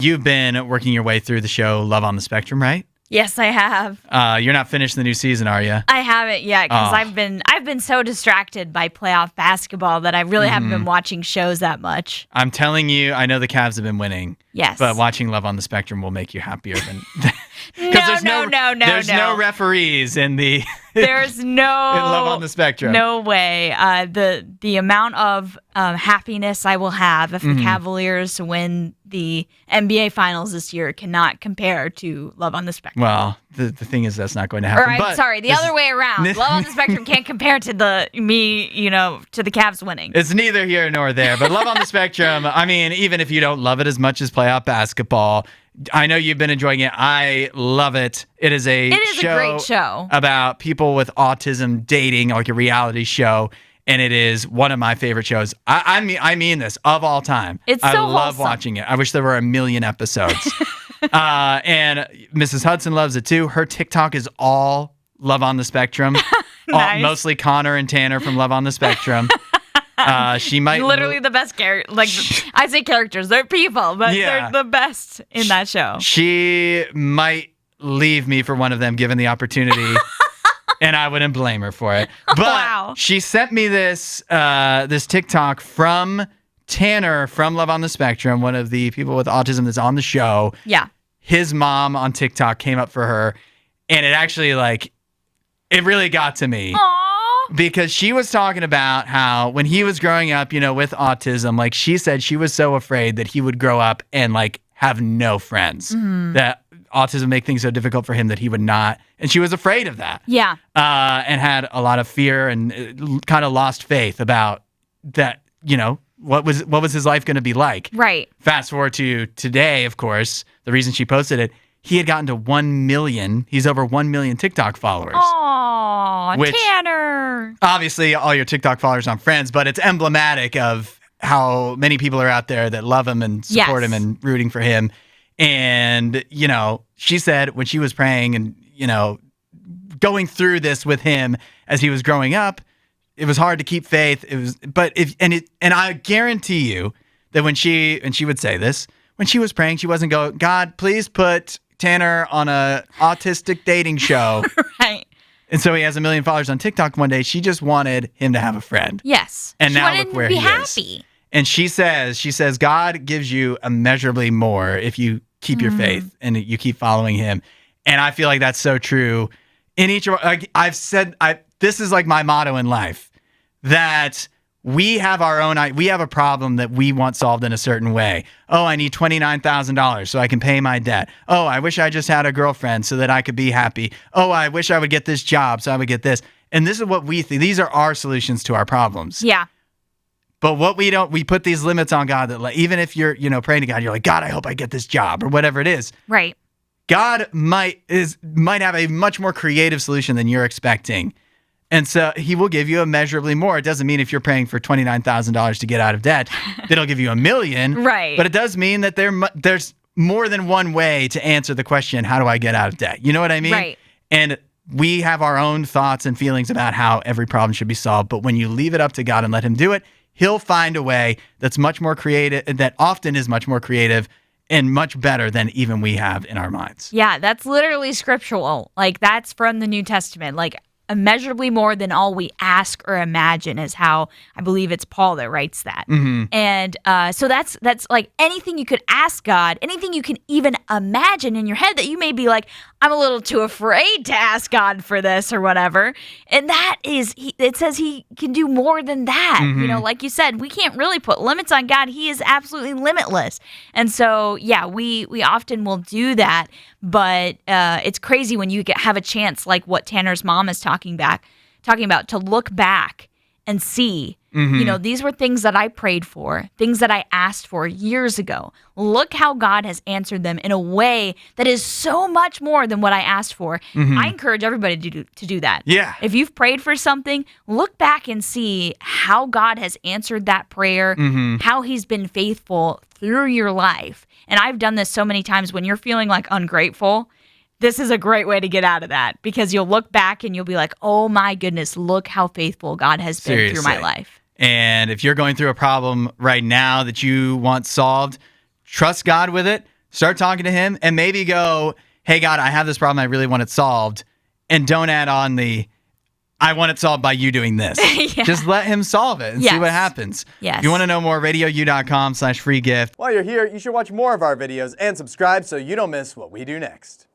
You've been working your way through the show Love on the Spectrum, right? Yes, I have. You're not finished the new season, are you? I haven't yet because I've been so distracted by playoff basketball that I really haven't been watching shows that much. I'm telling you, I know the Cavs have been winning. Yes. But watching Love on the Spectrum will make you happier than... There's no referees in the... There's no... in Love on the Spectrum. No way. The amount of happiness I will have if the Cavaliers win the NBA Finals this year cannot compare to Love on the Spectrum. Well, the thing is that's not going to happen. Or I'm sorry, the other way around. Love on the Spectrum can't compare to the Cavs winning. It's neither here nor there. But Love on the Spectrum, I mean, even if you don't love it as much as playoff basketball, I know you've been enjoying it. I love it. It is a great show about people with autism dating, like a reality show. And it is one of my favorite shows. I mean this, of all time. It's so I love wholesome. watching it. I wish there were a million episodes. And Mrs. Hudson loves it too. Her TikTok is all Love on the Spectrum. Nice. Mostly Connor and Tanner from Love on the Spectrum. She might literally the best character. Like I say, characters, they're people, but they're the best in that show. She might leave me for one of them, given the opportunity. And I wouldn't blame her for it. But she sent me this TikTok from Tanner from Love on the Spectrum, one of the people with autism that's on the show. Yeah. His mom on TikTok came up for her, and it actually, it really got to me. Aww. Because she was talking about how when he was growing up, with autism, she said she was so afraid that he would grow up and, have no friends. Mm-hmm. That autism make things so difficult for him that he would not. And she was afraid of that. Yeah. And had a lot of fear and kind of lost faith about that, what was his life going to be like? Right. Fast forward to today, of course, the reason she posted it, he had gotten to 1 million. He's over 1 million TikTok followers. Aww, Tanner. Obviously, all your TikTok followers aren't friends, but it's emblematic of how many people are out there that love him and support him and rooting for him. And, she said when she was praying and, going through this with him as he was growing up, it was hard to keep faith. And I guarantee you that when she would say this, when she was praying, she wasn't going, God, please put Tanner on a autistic dating show. Right. And so he has 1 million followers on TikTok one day. She just wanted him to have a friend. Yes. And she now look where he is. Happy. And she says, God gives you immeasurably more if you keep your faith and you keep following him. And I feel like that's so true. In each, I've said, this is my motto in life, that we have a problem that we want solved in a certain way. Oh, I need $29,000 so I can pay my debt. Oh, I wish I just had a girlfriend so that I could be happy. Oh, I wish I would get this job so I would get this. And this is what we think. These are our solutions to our problems. Yeah. But what we put these limits on God that even if you're, praying to God, you're like, God, I hope I get this job or whatever it is. Right. God might have a much more creative solution than you're expecting. And so he will give you immeasurably more. It doesn't mean if you're praying for $29,000 to get out of debt, that he'll give you 1 million. Right. But it does mean that there's more than one way to answer the question, how do I get out of debt? You know what I mean? Right. And we have our own thoughts and feelings about how every problem should be solved. But when you leave it up to God and let him do it, he'll find a way that's much more creative, that often is much more creative and much better than even we have in our minds. Yeah, that's literally scriptural. That's from the New Testament. Immeasurably more than all we ask or imagine is how I believe it's Paul that writes that. Mm-hmm. And so that's anything you could ask God, anything you can even imagine in your head that you may be like, I'm a little too afraid to ask God for this or whatever. And that is, it says he can do more than that. Mm-hmm. Like you said, we can't really put limits on God. He is absolutely limitless. And so, yeah, we often will do that. But it's crazy when you have a chance, like what Tanner's mom is talking about, to look back and see, these were things that I prayed for, things that I asked for years ago. Look how God has answered them in a way that is so much more than what I asked for. I encourage everybody to do that. Yeah. If you've prayed for something, look back and see how God has answered that prayer, how he's been faithful through your life. And I've done this so many times when you're feeling ungrateful. This is a great way to get out of that, because you'll look back and you'll be like, oh my goodness, look how faithful God has been through my life. And if you're going through a problem right now that you want solved, trust God with it. Start talking to him and maybe go, hey, God, I have this problem. I really want it solved. And don't add on I want it solved by you doing this. Yeah. Just let him solve it and see what happens. Yes. If you want to know more, RadioU.com/free gift. While you're here, you should watch more of our videos and subscribe so you don't miss what we do next.